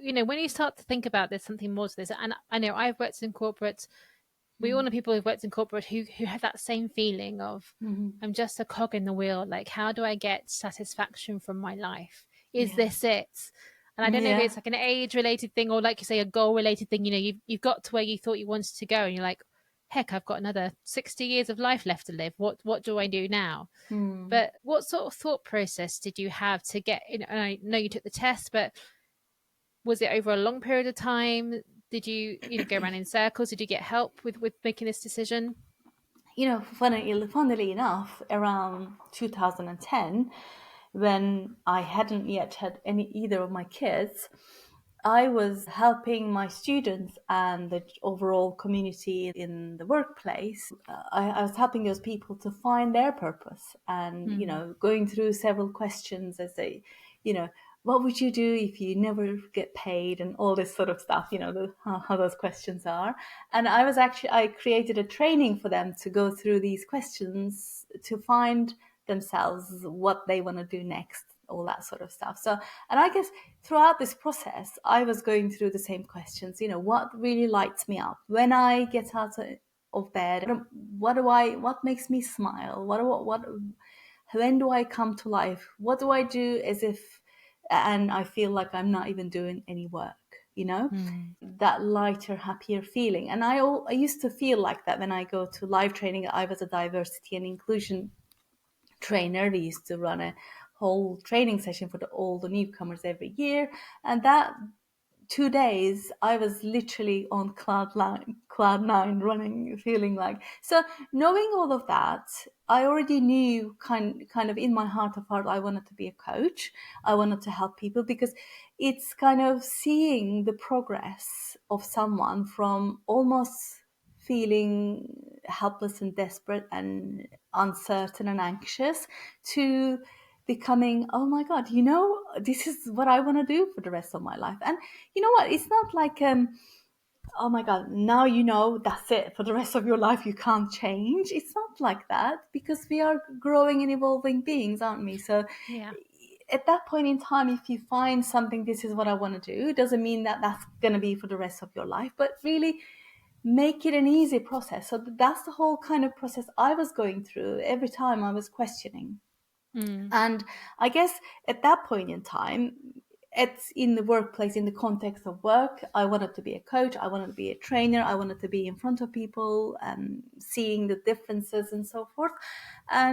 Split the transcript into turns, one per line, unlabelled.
when you start to think about there's something more to this, and I know I've worked in corporate, we all know people who've worked in corporate who have that same feeling of, I'm just a cog in the wheel. Like, how do I get satisfaction from my life? Is
Yeah.
this it? And I don't know if
Yeah.
it's like an age-related thing or, like you say, a goal-related thing. You've got to where you thought you wanted to go, and you're like, heck, I've got another 60 years of life left to live. What do I do now?
Mm.
But what sort of thought process did you have to get? And I know you took the test, but was it over a long period of time? Did you go around in circles? Did you get help with making this decision?
Funnily enough, around 2010, when I hadn't yet had either of my kids, I was helping my students and the overall community in the workplace. I was helping those people to find their purpose and,
Mm.
going through several questions as they, you know, what would you do if you never get paid and all this sort of stuff, how those questions are. And I created a training for them to go through these questions to find themselves what they want to do next, all that sort of stuff. So, and I guess throughout this process, I was going through the same questions, what really lights me up when I get out of bed? What makes me smile? When do I come to life? What do I do and I feel like I'm not even doing any work,
Mm.
that lighter, happier feeling. And I used to feel like that when I go to live training. I was a diversity and inclusion trainer. We used to run a whole training session for all the newcomers every year. And that 2 days, I was literally on cloud nine, running, feeling like. So knowing all of that, I already knew kind of in my heart of heart, I wanted to be a coach. I wanted to help people because it's kind of seeing the progress of someone from almost feeling helpless and desperate and uncertain and anxious to becoming, oh my God, this is what I want to do for the rest of my life. And you know what? It's not like, oh my God, now that's it for the rest of your life. You can't change. It's not like that because we are growing and evolving beings, aren't we? So
Yeah.
at that point in time, if you find something, this is what I want to do, it doesn't mean that that's going to be for the rest of your life, but really make it an easy process. So that's the whole kind of process I was going through every time I was questioning.
Mm.
And I guess at that point in time, it's in the workplace, in the context of work, I wanted to be a coach, I wanted to be a trainer, I wanted to be in front of people and seeing the differences and so forth. And